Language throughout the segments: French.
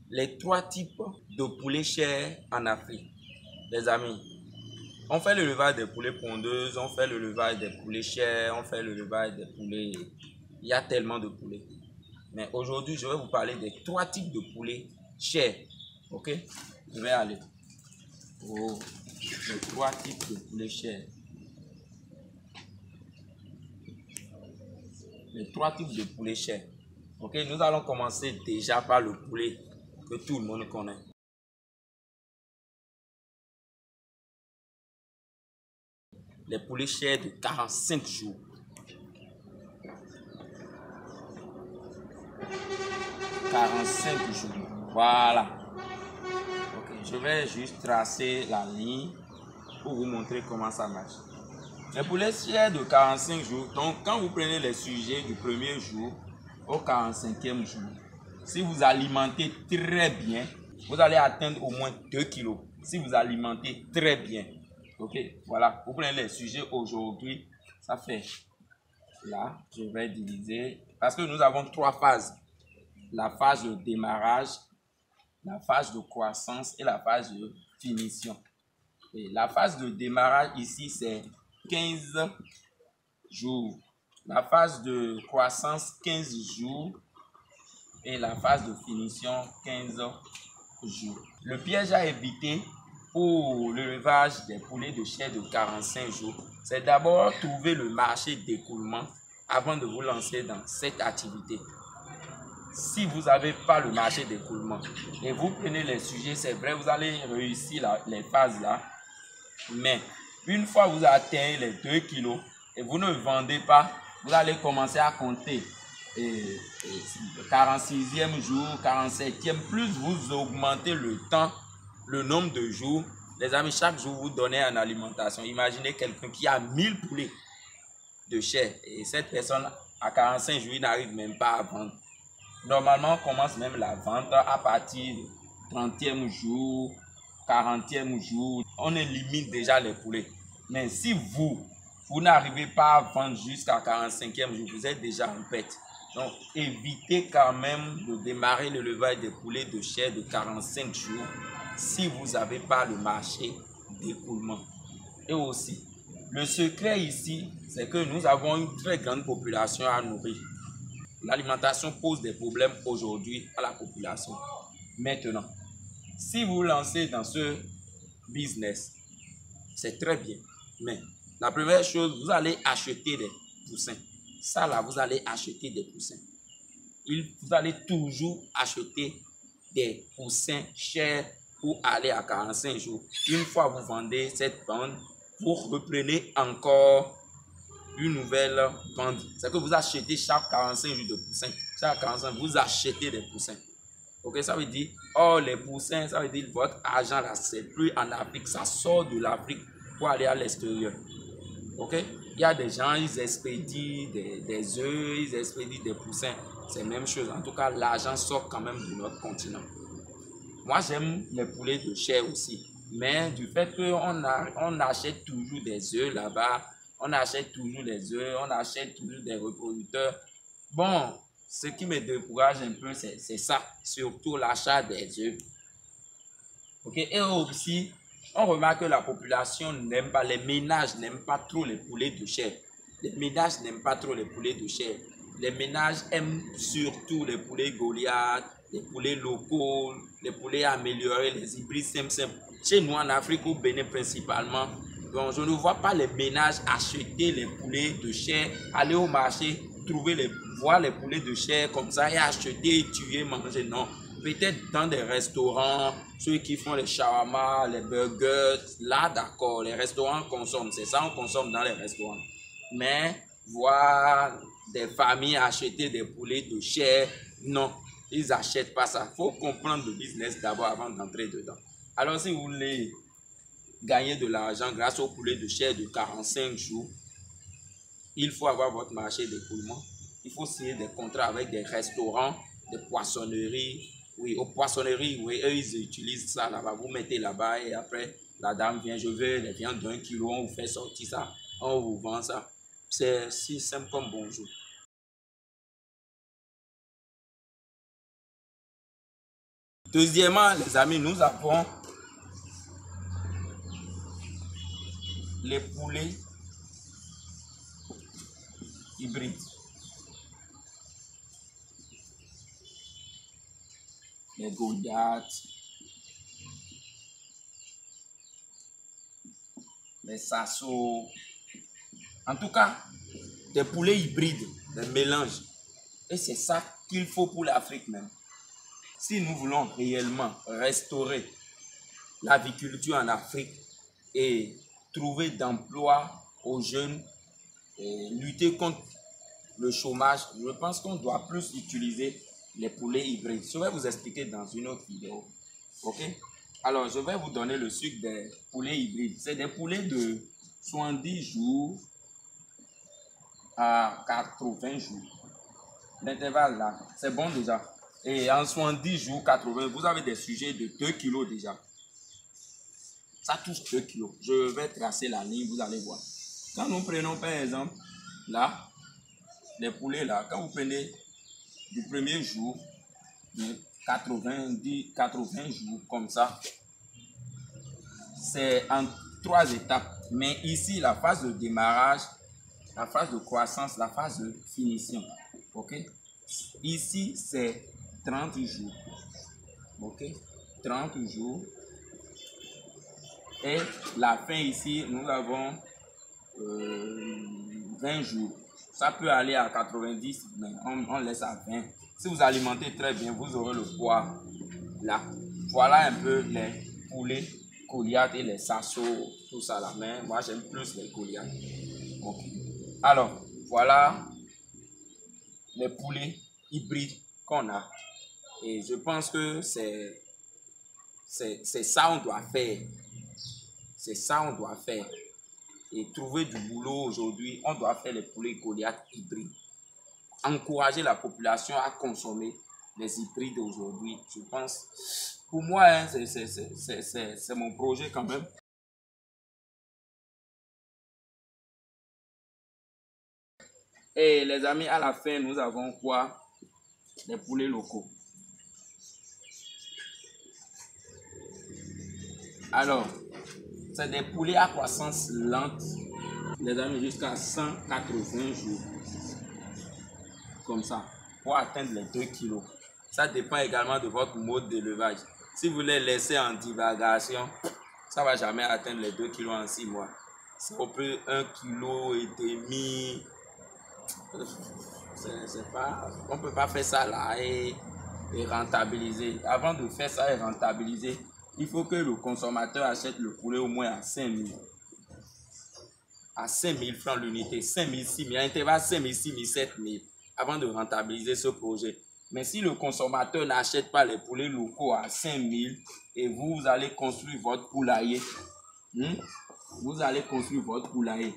les trois types de poulets chers en Afrique. Les amis, on fait l'élevage des poulets pondeuses, on fait l'élevage des poulets chers, on fait l'élevage des poulets... Il y a tellement de poulets. Mais aujourd'hui, je vais vous parler des trois types de poulets chers. Ok? Je vais aller pour les trois types de poulets chers. Les trois types de poulets chers. Ok? Nous allons commencer déjà par le poulet que tout le monde connaît. Les poulets chers de 45 jours. 45 jours. Voilà. Ok, je vais juste tracer la ligne pour vous montrer comment ça marche. Les poulets chers de 45 jours. Donc, quand vous prenez les sujets du premier jour au 45e jour, si vous alimentez très bien, vous allez atteindre au moins 2 kilos. Si vous alimentez très bien. Ok, voilà. Vous prenez les sujets aujourd'hui, ça fait. Là, je vais diviser. Parce que nous avons trois phases. La phase de démarrage, la phase de croissance et la phase de finition. Et la phase de démarrage ici, c'est 15 jours. La phase de croissance, 15 jours. Et la phase de finition, 15 jours. Le piège à éviter pour l'élevage des poulets de chair de 45 jours, c'est d'abord trouver le marché d'écoulement avant de vous lancer dans cette activité. Si vous n'avez pas le marché d'écoulement et vous prenez les sujets, c'est vrai, vous allez réussir les phases là. Mais une fois que vous atteignez les 2 kilos et vous ne vendez pas, vous allez commencer à compter. 46e jour, 47e, plus vous augmentez le temps, le nombre de jours. Les amis, chaque jour vous donnez en alimentation. Imaginez quelqu'un qui a 1000 poulets de chair et cette personne à 45 jours, il n'arrive même pas à vendre. Normalement, on commence même la vente à partir du 30e jour, 40e jour. On élimine déjà les poulets. Mais si vous n'arrivez pas à vendre jusqu'à 45e jour, vous êtes déjà en perte. Donc, évitez quand même de démarrer l'élevage des poulets de chair de 45 jours si vous n'avez pas le marché d'écoulement. Et aussi, le secret ici, c'est que nous avons une très grande population à nourrir. L'alimentation pose des problèmes aujourd'hui à la population. Maintenant, si vous lancez dans ce business, c'est très bien. Mais la première chose, vous allez acheter des poussins. Ça là, vous allez acheter des poussins. Vous allez toujours acheter des poussins chers pour aller à 45 jours. Une fois que vous vendez cette bande, vous reprenez encore une nouvelle bande. C'est que vous achetez chaque 45 jours de poussins. Chaque 45, vous achetez des poussins. Ok, ça veut dire, oh, les poussins, ça veut dire votre argent là, c'est plus en Afrique, ça sort de l'Afrique pour aller à l'extérieur. Ok, il y a des gens, ils expédient des œufs, ils expédient des poussins. C'est la même chose. En tout cas, l'argent sort quand même de notre continent. Moi, j'aime les poulets de chair aussi. Mais du fait qu'on achète toujours des œufs là-bas, on achète toujours des œufs, on achète toujours des reproducteurs. Bon, ce qui me décourage un peu, c'est ça. Surtout l'achat des œufs. Ok, et aussi, on remarque que la population n'aime pas, les ménages n'aiment pas trop les poulets de chair. Les ménages n'aiment pas trop les poulets de chair. Les ménages aiment surtout les poulets Goliath, les poulets locaux, les poulets améliorés, les hybrides simples. Chez nous en Afrique, au Bénin principalement, donc je ne vois pas les ménages acheter les poulets de chair, aller au marché, voir les poulets de chair comme ça et acheter, tuer, manger. Non. Peut-être dans des restaurants, ceux qui font les shawarma, les burgers, là d'accord, les restaurants consomment, c'est ça on consomme dans les restaurants. Mais voir des familles acheter des poulets de chair, non, ils n'achètent pas ça. Il faut comprendre le business d'abord avant d'entrer dedans. Alors si vous voulez gagner de l'argent grâce aux poulets de chair de 45 jours, il faut avoir votre marché d'écoulement. Il faut signer des contrats avec des restaurants, des poissonneries. Oui, aux poissonneries, oui, eux, ils utilisent ça là-bas. Vous mettez là-bas et après, la dame vient, je veux les viandes d'1 kilo, on vous fait sortir ça, on vous vend ça. C'est si simple comme bonjour. Deuxièmement, les amis, nous avons les poulets hybrides. Les Goliaths, les Sasso. En tout cas, des poulets hybrides, des mélanges. Et c'est ça qu'il faut pour l'Afrique même. Si nous voulons réellement restaurer l'aviculture en Afrique et trouver d'emploi aux jeunes et lutter contre le chômage, je pense qu'on doit plus utiliser les poulets hybrides. Je vais vous expliquer dans une autre vidéo. Ok? Alors, je vais vous donner le sucre des poulets hybrides. C'est des poulets de 70 jours à 80 jours. L'intervalle là, c'est bon déjà. Et en 70 jours, 80, vous avez des sujets de 2 kilos déjà. Ça touche 2 kilos. Je vais tracer la ligne, vous allez voir. Quand nous prenons par exemple, là, les poulets là, quand vous prenez du premier jour, 80 jours comme ça, c'est en 3 étapes. Mais ici, la phase de démarrage, la phase de croissance, la phase de finition. Ok? Ici, c'est 30 jours. Ok? 30 jours. Et la fin ici, nous avons 20 jours. Ça peut aller à 90, mais on laisse à 20. Si vous alimentez très bien, vous aurez le poids là. Voilà un peu les poulets Goliath et les Sasso, tout ça là. Mais moi, j'aime plus les Goliath. Okay. Alors, voilà les poulets hybrides qu'on a. Et je pense que c'est ça qu'on doit faire. C'est ça qu'on doit faire. Et trouver du boulot aujourd'hui, on doit faire les poulets Goliath hybrides. Encourager la population à consommer les hybrides aujourd'hui. Je pense, pour moi, hein, c'est mon projet quand même. Et les amis, à la fin, nous avons quoi? Les poulets locaux. Alors, c'est des poulets à croissance lente, les amis, jusqu'à 180 jours. Comme ça, pour atteindre les 2 kilos. Ça dépend également de votre mode d'élevage. Si vous les laissez en divagation, ça ne va jamais atteindre les 2 kilos en 6 mois. C'est au plus 1,5 kg. On ne peut pas faire ça là et rentabiliser. Avant de faire ça et rentabiliser, il faut que le consommateur achète le poulet au moins à 5 000. À 5 000 francs l'unité, 5 000, 6 000, à l'intervalle 5 000, 6 000, 7 000 avant de rentabiliser ce projet. Mais si le consommateur n'achète pas les poulets locaux à 5 000 et vous allez construire votre poulailler, vous allez construire votre poulailler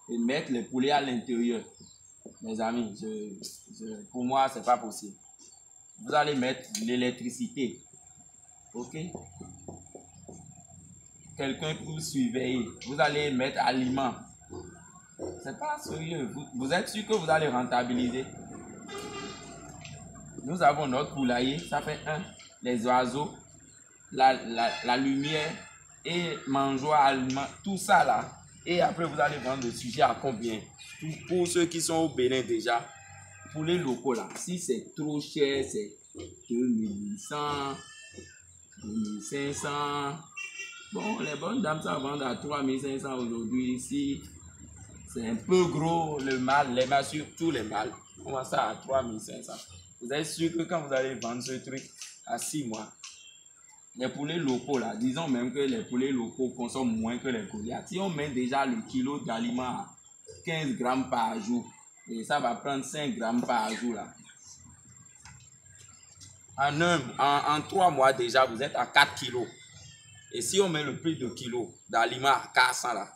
et mettre les poulets à l'intérieur, mes amis, pour moi, ce n'est pas possible. Vous allez mettre l'électricité, ok? Quelqu'un pour surveiller, vous allez mettre aliments. C'est pas sérieux. Vous êtes sûr que vous allez rentabiliser? Nous avons notre poulailler, ça fait les oiseaux, la lumière et mangeoire, aliments, tout ça là. Et après, vous allez vendre le sujet à combien? Pour ceux qui sont au Bénin déjà, pour les locaux là, si c'est trop cher, c'est 2800, 2500. Bon, les bonnes dames, ça vendent à 3500 aujourd'hui ici. C'est un peu gros, le mâle, les mâles, surtout les mâles. On vend ça à 3500. Vous êtes sûr que quand vous allez vendre ce truc à 6 mois, les poulets locaux là, disons même que les poulets locaux consomment moins que les Goliaths. Si on met déjà le kilo d'aliments à 15 grammes par jour, et ça va prendre 5 grammes par jour là. En 3 mois déjà, vous êtes à 4 kilos. Et si on met le prix de kilo d'aliments à 400 là,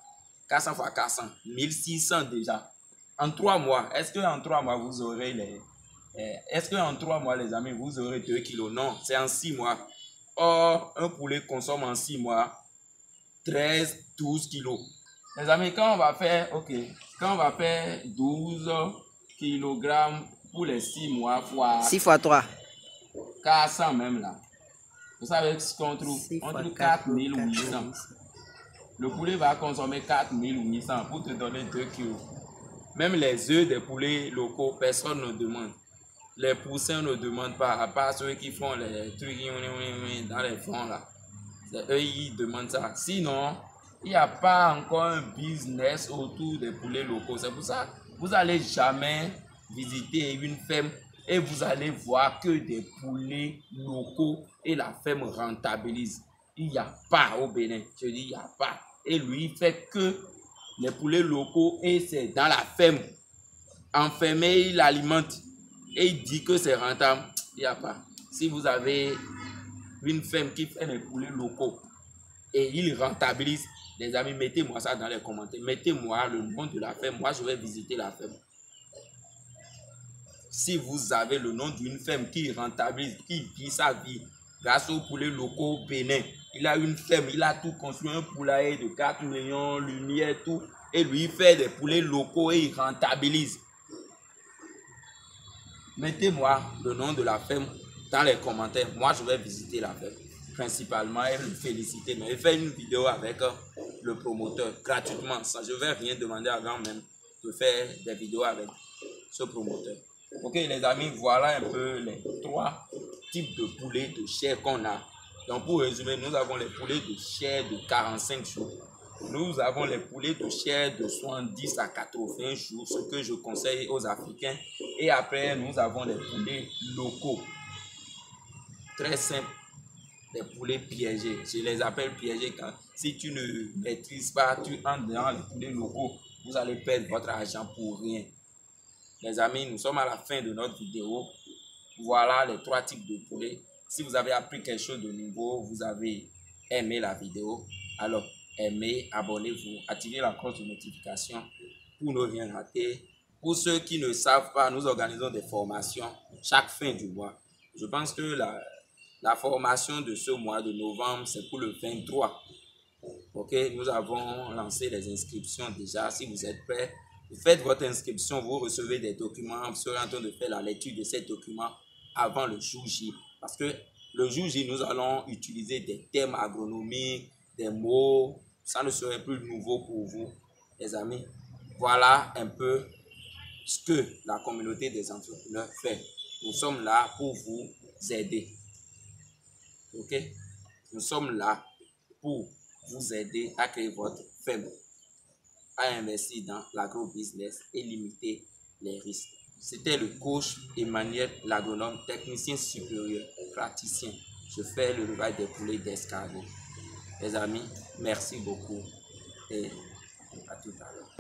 400 fois 400, 1600 déjà. En 3 mois, est-ce qu'en 3 mois, vous aurez les... Est-ce qu'en 3 mois, les amis, vous aurez 2 kilos? Non, c'est en 6 mois. Or, un poulet consomme en 6 mois 13-12 kilos. Les amis, quand on va faire, quand on va faire 12 kg pour les 6 mois fois... 6 fois 3. 400 même là. Vous savez ce qu'on trouve? On trouve 4800. Le poulet va consommer 4800 pour te donner 2 kilos. Même les œufs des poulets locaux, personne ne demande. Les poussins ne demandent pas, à part ceux qui font les trucs dans les fonds là. C'est eux qui demandent ça. Sinon, il n'y a pas encore un business autour des poulets locaux. C'est pour ça que vous n'allez jamais visiter une ferme et vous allez voir que des poulets locaux et la ferme rentabilise. Il n'y a pas au Bénin. Je dis, il n'y a pas. Et lui, il fait que les poulets locaux et c'est dans la ferme. Enfermé, il alimente. Et il dit que c'est rentable. Il n'y a pas. Si vous avez une ferme qui fait des poulets locaux et il rentabilise, les amis, mettez-moi ça dans les commentaires. Mettez-moi le nom de la ferme. Moi, je vais visiter la ferme. Si vous avez le nom d'une ferme qui rentabilise, qui vit sa vie grâce aux poulets locaux au Bénin, il a une ferme, il a tout construit, un poulailler de 4 millions, lumière, tout. Et lui, il fait des poulets locaux et il rentabilise. Mettez-moi le nom de la ferme dans les commentaires. Moi, je vais visiter la ferme principalement et le féliciter. Mais je vais faire une vidéo avec le promoteur gratuitement. Je ne vais rien demander avant même de faire des vidéos avec ce promoteur. Ok les amis, voilà un peu les 3 types de poulets de chair qu'on a. Donc pour résumer, nous avons les poulets de chair de 45 jours. Nous avons les poulets de chair de 70 à 80 jours, ce que je conseille aux Africains. Et après, nous avons les poulets locaux. Très simple, les poulets piégés. Je les appelle piégés quand si tu ne maîtrises pas, tu entres dans les poulets locaux, vous allez perdre votre argent pour rien. Les amis, nous sommes à la fin de notre vidéo. Voilà les 3 types de poulets. Si vous avez appris quelque chose de nouveau, vous avez aimé la vidéo, alors aimez, abonnez-vous, activez la cloche de notification pour ne rien rater. Pour ceux qui ne savent pas, nous organisons des formations chaque fin du mois. Je pense que la formation de ce mois de novembre, c'est pour le 23. Ok, nous avons lancé les inscriptions déjà. Si vous êtes prêts, vous faites votre inscription, vous recevez des documents. Vous serez en train de faire la lecture de ces documents avant le jour J. Parce que le jour J, nous allons utiliser des termes agronomiques, des mots. Ça ne serait plus nouveau pour vous, les amis. Voilà un peu ce que la communauté des entrepreneurs fait. Nous sommes là pour vous aider. Ok? Nous sommes là pour vous aider à créer votre ferme, à investir dans l'agro-business et limiter les risques. C'était le coach Emmanuel, l'agronome, technicien supérieur, praticien. Je fais le élevage des poulets d'escargot. Les amis, merci beaucoup et à tout à l'heure.